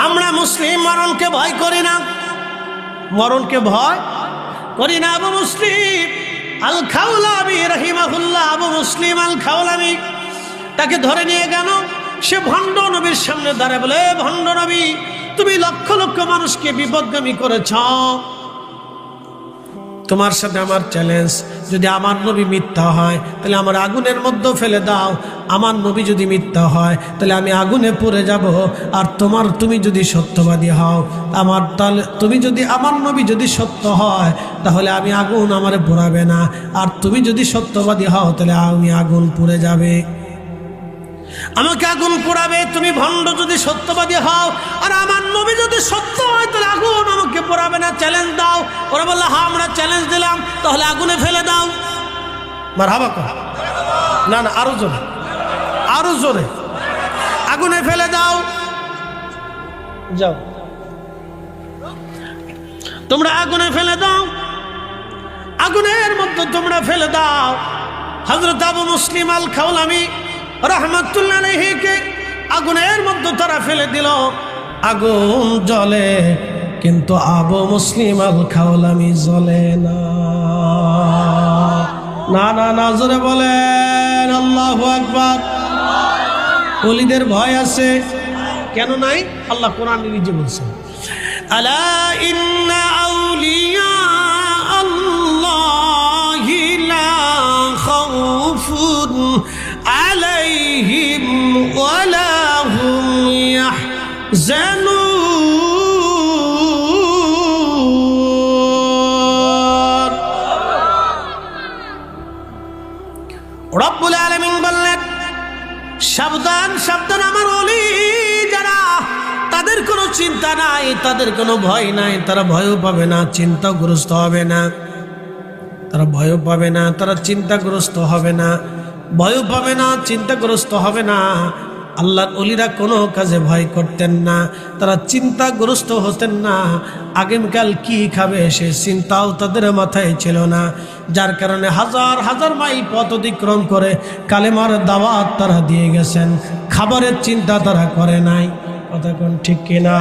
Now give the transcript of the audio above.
আমরা মুসলিম মরণকে ভয় করি না, মরণকে ভয় করি না। আবু মুসলিম আল খাওলামি রাহিমাহুল্লাহ, আবু মুসলিম আল খাওলামি, তাকে ধরে নিয়ে গেল। সে ভণ্ড নবীর সামনে দাঁড়ায় বলে, ভণ্ড নবী, তুমি লক্ষ লক্ষ মানুষকে বিপদগামী করেছ, তোমার সাথে আমার চ্যালেঞ্জ, যদি আমার নবী মিথ্যা হয় তাহলে আমার আগুনের মধ্যে ফেলে দাও, আমার নবী যদি মিথ্যা হয় তাহলে আমি আগুনে পড়ে যাব, আর তুমি যদি সত্যবাদী হও, তাহলে তুমি যদি আমার নবী যদি সত্য হয় তাহলে আমি আগুন আমারে পোড়াবে না, আর তুমি যদি সত্যবাদী হও তাহলে আমি আগুন পুড়ে যাবে, আমাকে আগুন পোড়াবে। তুমি ভণ্ড যদি সত্যবাদী হও, আর আমার নবী যদি সত্য হয় তাহলে আগুন আমাকে পোড়াবে না, চ্যালেঞ্জ দাও। ওরা বললো, হ্যাঁ আমরা চ্যালেঞ্জ দিলাম, তাহলে আগুনে ফেলে দাও। মারহাবা কর, না না আরো জোরে, আরো জোরে, আগুনে ফেলে দাও। যাও তোমরা আগুনে ফেলে দাও, আগুনের মধ্যে তোমরা ফেলে দাও। হযরত আবু মুসলিম আল খাওলামি রাহমাতুল্লাহ আলাইহিকে আগুনের মধ্যে তারা ফেলে দিল। আগুন জ্বলে, কিন্তু আবু মুসলিম আল খাওলামি জ্বলে না। না না না, জোরে বলেন আল্লাহু আকবার। ওলিদের ভয় আছে, কেন নাই? আল্লাহ কোরআনে নিজে বলছেন, আলা ইন্না আউলিয়া আল্লাহি লা খাউফুন আলাইহিম ওয়ালা হুম ইয়াহজানুন। রব্বুল আলামিন বললেন, সাবধান সাবধান, আমার ওলি যারা, তাদের কোনো চিন্তা নাই, তাদের কোনো ভয় নাই, তারা ভয়ও পাবে না, চিন্তাগ্রস্ত হবে না, তারা ভয়ও পাবে না, তারা চিন্তাগ্রস্ত হবে না, ভয়ও পাবে না, চিন্তাগ্রস্ত হবে না। আল্লাহর ওলিরা কোনো কাজে ভয় করতেন না, তারা চিন্তাগ্রস্ত হতেন না। আগামীকাল কি খাবে সে চিন্তাও তাদের মাথায় ছিল না, যার কারণে হাজার হাজার মাইল পথ অতিক্রম করে কালেমার দাওয়াত তারা দিয়ে গেছেন, খাবারের চিন্তা তারা করে নাই। কথা কোন ঠিক কিনা?